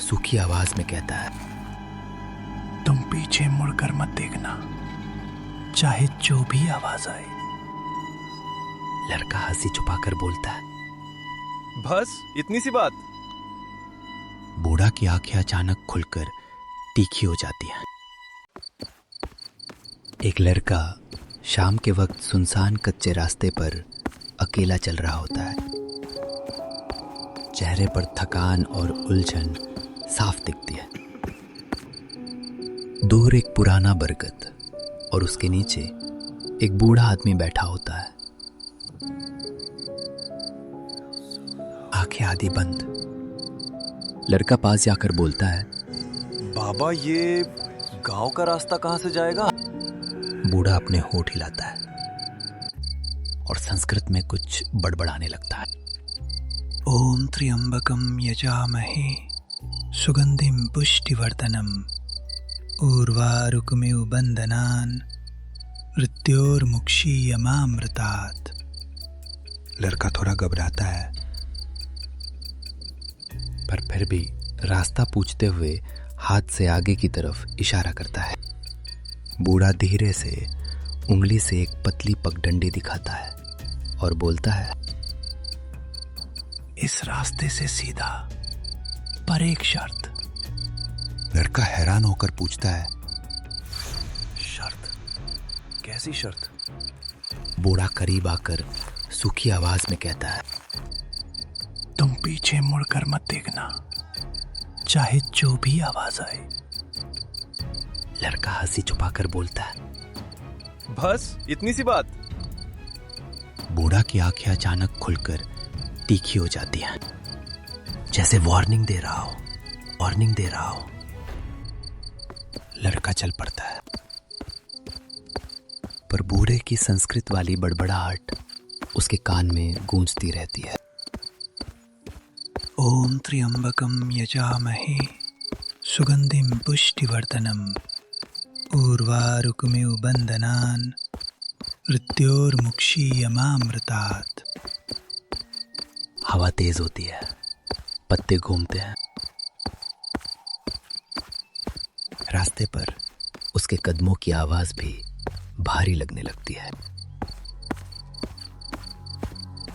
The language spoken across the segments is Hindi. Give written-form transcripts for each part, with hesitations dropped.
सूखी आवाज में कहता है, तुम पीछे मुड़कर मत देखना, चाहे जो भी आवाज आए। लड़का हंसी छुपाकर बोलता है, बस इतनी सी बात। बूढ़ा की आंखें अचानक खुलकर तीखी हो जाती हैं। एक लड़का शाम के वक्त सुनसान कच्चे रास्ते पर अकेला चल रहा होता है। चेहरे पर थकान और उलझन साफ दिखती है। दूर एक पुराना बरगद और उसके नीचे एक बूढ़ा आदमी बैठा होता है, आंखें आधी बंद। लड़का पास जाकर बोलता है, बाबा ये गांव का रास्ता कहां से जाएगा? बूढ़ा अपने होठ हिलाता है और संस्कृत में कुछ बड़बड़ाने लगता है। ओम त्र्यंबकम यजामहे सुगंधिम पुष्टिवर्धनम उर्वारुकमिव बंधनान मृत्योर्मुक्षीयमामृतात्। लड़का थोड़ा घबराता है, पर फिर भी रास्ता पूछते हुए हाथ से आगे की तरफ इशारा करता है। बूढ़ा धीरे से उंगली से एक पतली पगडंडी दिखाता है और बोलता है, इस रास्ते से सीधा, पर एक शर्त। लड़का हैरान होकर पूछता है, शर्त? कैसी शर्त? बूढ़ा करीब आकर सूखी आवाज में कहता है, तुम पीछे मुड़कर मत देखना, चाहे जो भी आवाज आए। लड़का हंसी छुपाकर बोलता है, बस इतनी सी बात। बूढ़ा की आंखें अचानक खुलकर तीखी हो जाती हैं, जैसे वार्निंग दे रहा हो। लड़का चल पड़ता है, पर बूढ़े की संस्कृत वाली बड़बड़ाहट उसके कान में गूंजती रहती है। ओम त्र्यंबकम यजामहे सुगंधिम पुष्टिवर्धनम उर्वारुकमिव बंधनान मृत्योर्मुक्षीयमामृतात्। हवा तेज होती है, पत्ते घूमते हैं। रास्ते पर उसके कदमों की आवाज भी भारी लगने लगती है।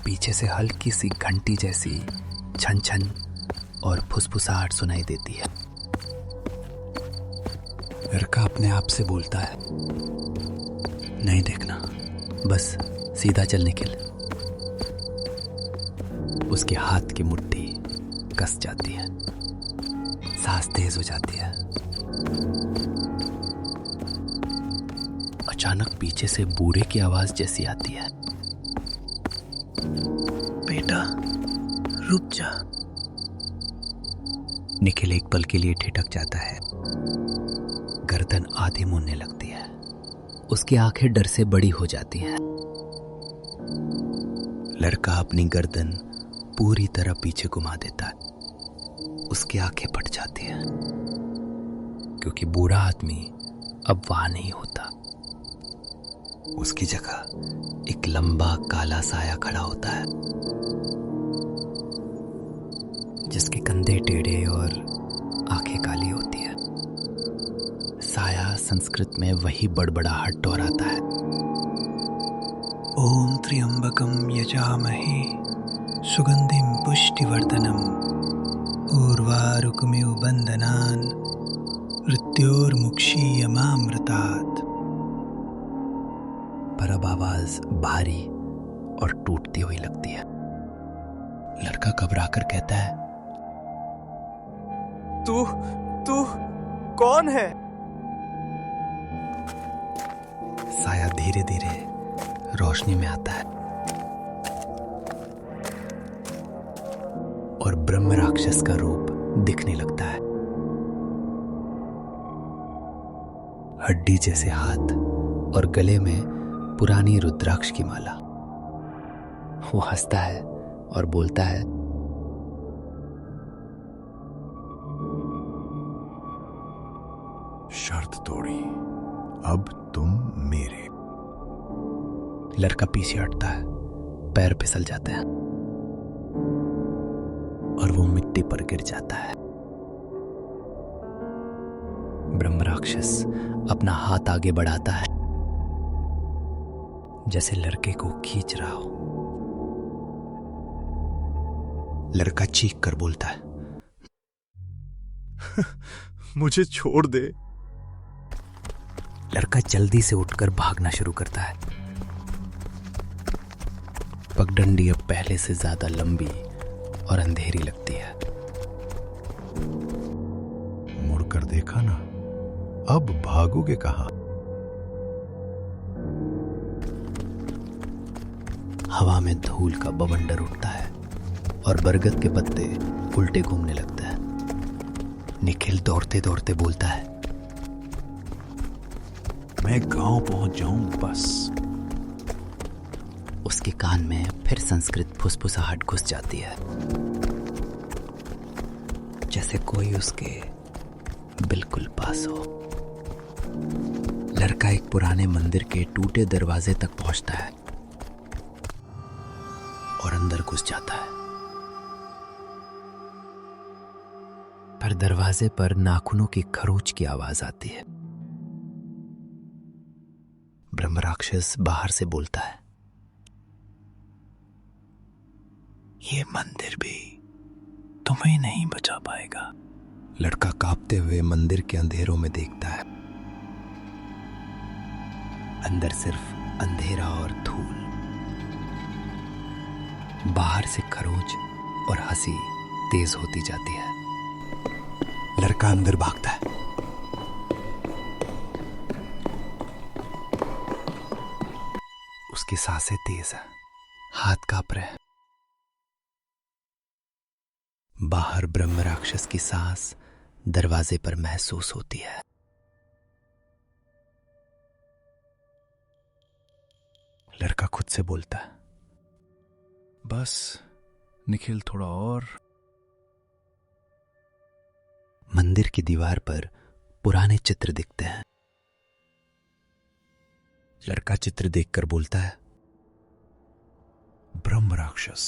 पीछे से हल्की सी घंटी जैसी छन छन और फुसफुसाहट सुनाई देती है। लड़का अपने आप से बोलता है, नहीं देखना, बस सीधा चल निकल। उसके हाथ की मुट्ठी कस जाती है, सांस तेज हो जाती है। अचानक पीछे से बूढ़े की आवाज जैसी आती है, बेटा रुक जा। निखिल एक पल के लिए ठिठक जाता है, गर्दन आधी मुड़ने लगती है। उसकी आंखें डर से बड़ी हो जाती हैं। लड़का अपनी गर्दन पूरी तरह पीछे घुमा देता है। उसकी आंखें फट जाती हैं, क्योंकि बूढ़ा आदमी अब वहां नहीं होता। उसकी जगह एक लंबा काला साया खड़ा होता है, जिसके कंधे टेढ़े और आंखें काली होती है। साया संस्कृत में वही बड़बड़ाहट दोहराता है, ओम त्र्यंबकम यजामहे सुगंधिम पुष्टिवर्धनम उर्वारुकमिव बंधनान मृत्योर्मुक्षीयमामृतात्। पर अब आवाज भारी और टूटती हुई लगती है। लड़का घबराकर कहता है, तू कौन है? साया धीरे धीरे रोशनी में आता है और ब्रह्म राक्षस का रूप दिखने लगता है। हड्डी जैसे हाथ और गले में पुरानी रुद्राक्ष की माला। वो हंसता है और बोलता है, शर्त तोड़ी, अब तुम मेरे। लड़का पीछे हटता है, पैर फिसल जाते हैं और वो मिट्टी पर गिर जाता है। ब्रह्म राक्षस अपना हाथ आगे बढ़ाता है, जैसे लड़के को खींच रहा हो। लड़का चीख कर बोलता है, मुझे छोड़ दे। लड़का जल्दी से उठकर भागना शुरू करता है। पगडंडी अब पहले से ज्यादा लंबी और अंधेरी लगती है। मुड़कर देखा ना, अब भागोगे कहां? हवा में धूल का बवंडर उठता है और बरगद के पत्ते उल्टे घूमने लगते हैं। निखिल दौड़ते दौड़ते बोलता है, मैं गांव पहुंच जाऊं बस। उसके कान में फिर संस्कृत फुसफुसाहट घुस जाती है, जैसे कोई उसके बिल्कुल पास हो। लड़का एक पुराने मंदिर के टूटे दरवाजे तक पहुंचता है और अंदर घुस जाता है। पर दरवाजे पर नाखूनों की खरोच की आवाज आती है। ब्रह्म राक्षस बाहर से बोलता है, ये मंदिर भी तुम्हें नहीं बचा पाएगा। लड़का कांपते हुए मंदिर के अंधेरों में देखता है। अंदर सिर्फ अंधेरा और धूल। बाहर से खरोच और हंसी तेज होती जाती है। लड़का अंदर भागता है। उसकी सांसें तेज है, हाथ कांप रहे हैं। बाहर ब्रह्म राक्षस की सांस दरवाजे पर महसूस होती है। लड़का खुद से बोलता है, बस निखिल, थोड़ा और। मंदिर की दीवार पर पुराने चित्र दिखते हैं। लड़का चित्र देखकर बोलता है, ब्रह्म राक्षस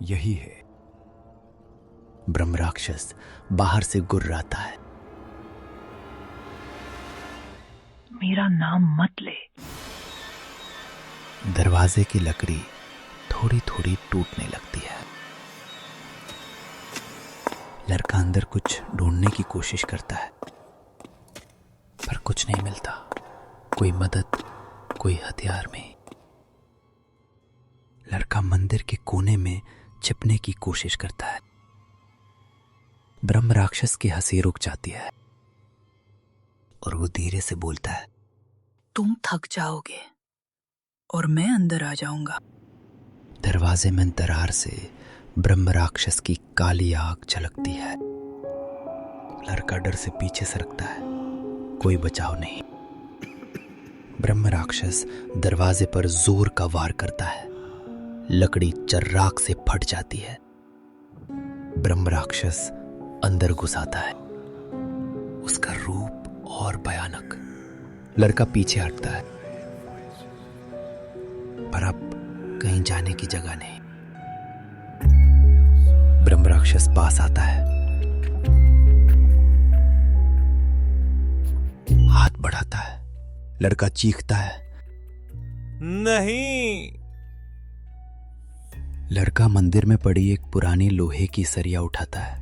यही है। ब्रह्म राक्षस बाहर से गुर्राता है, मेरा नाम मत ले। दरवाजे की लकड़ी थोड़ी थोड़ी टूटने लगती है। लड़का अंदर कुछ ढूंढने की कोशिश करता है, पर कुछ नहीं मिलता। कोई मदद, कोई हथियार नहीं। लड़का मंदिर के कोने में छिपने की कोशिश करता है। ब्रह्म राक्षस की हंसी रुक जाती है और वो धीरे से बोलता है, तुम थक जाओगे और मैं अंदर आ जाऊंगा। दरवाजे में दरार से ब्रह्म राक्षस की काली आंख झलकती है। लड़का डर से पीछे सरकता है, कोई बचाव नहीं। ब्रह्म राक्षस दरवाजे पर जोर का वार करता है। लकड़ी चर्राक से फट जाती है। ब्रह्म राक्षस अंदर घुस आता है। उसका रूप और भयानक। लड़का पीछे हटता है, पर अब कहीं जाने की जगह नहीं। ब्रह्म राक्षस पास आता है, हाथ बढ़ाता है। लड़का चीखता है, नहीं। लड़का मंदिर में पड़ी एक पुरानी लोहे की सरिया उठाता है।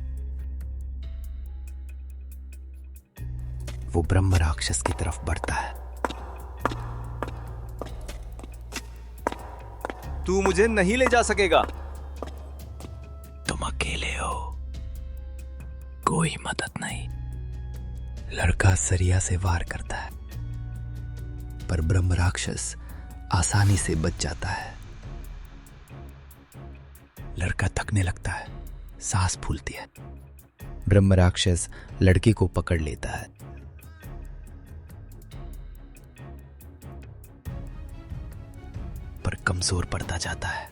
वो ब्रह्म राक्षस की तरफ बढ़ता है। तू मुझे नहीं ले जा सकेगा। तुम अकेले हो, कोई मदद नहीं। लड़का सरिया से वार करता है, पर ब्रह्म राक्षस आसानी से बच जाता है। लड़का थकने लगता है, सांस फूलती है। ब्रह्म राक्षस लड़के को पकड़ लेता है। पर कमजोर पड़ता जाता है।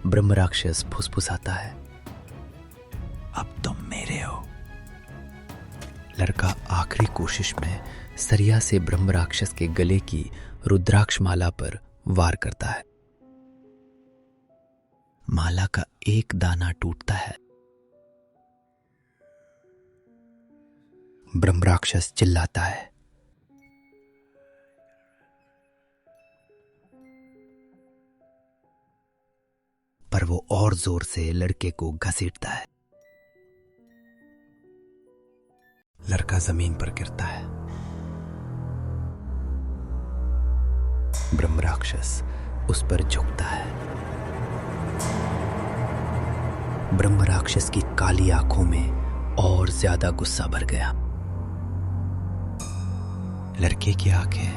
ब्रह्म राक्षस फुसफुसाता है, अब तुम मेरे हो। लड़का आखिरी कोशिश में सरिया से ब्रह्म राक्षस के गले की रुद्राक्ष माला पर वार करता है। माला का एक दाना टूटता है। ब्रह्म राक्षस चिल्लाता है। पर वो और जोर से लड़के को घसीटता है। लड़का जमीन पर गिरता है। ब्रह्म राक्षस उस पर झुकता है। ब्रह्म राक्षस की काली आंखों में और ज्यादा गुस्सा भर गया। लड़के की आंखें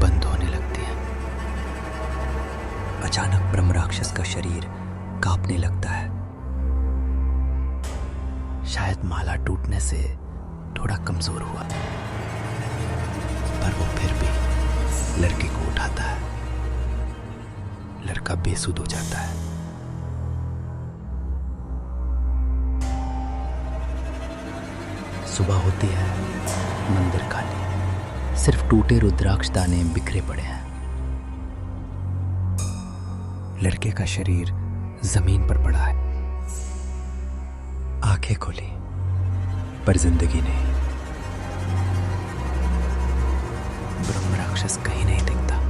बंद होने लगती हैं। अचानक ब्रह्म राक्षस का शरीर कांपने लगता है। शायद माला टूटने से थोड़ा कमजोर हुआ, पर वो फिर भी लड़के को उठाता है। लड़का बेसुध हो जाता है। सुबह होती है। मंदिर खाली, सिर्फ टूटे रुद्राक्ष दाने बिखरे पड़े हैं। लड़के का शरीर जमीन पर पड़ा है। आंखें खोली, पर जिंदगी नहीं। ब्रह्म राक्षस कहीं नहीं दिखता,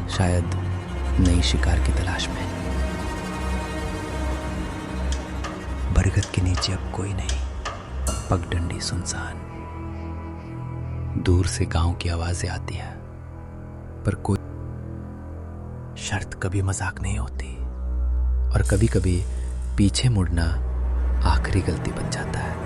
शायद नई शिकार की तलाश में। बरगद के नीचे अब कोई नहीं, पगडंडी सुनसान। दूर से गांव की आवाजें आती है, पर कोई। शर्त कभी मजाक नहीं होती, और कभी कभी पीछे मुड़ना आखिरी गलती बन जाता है।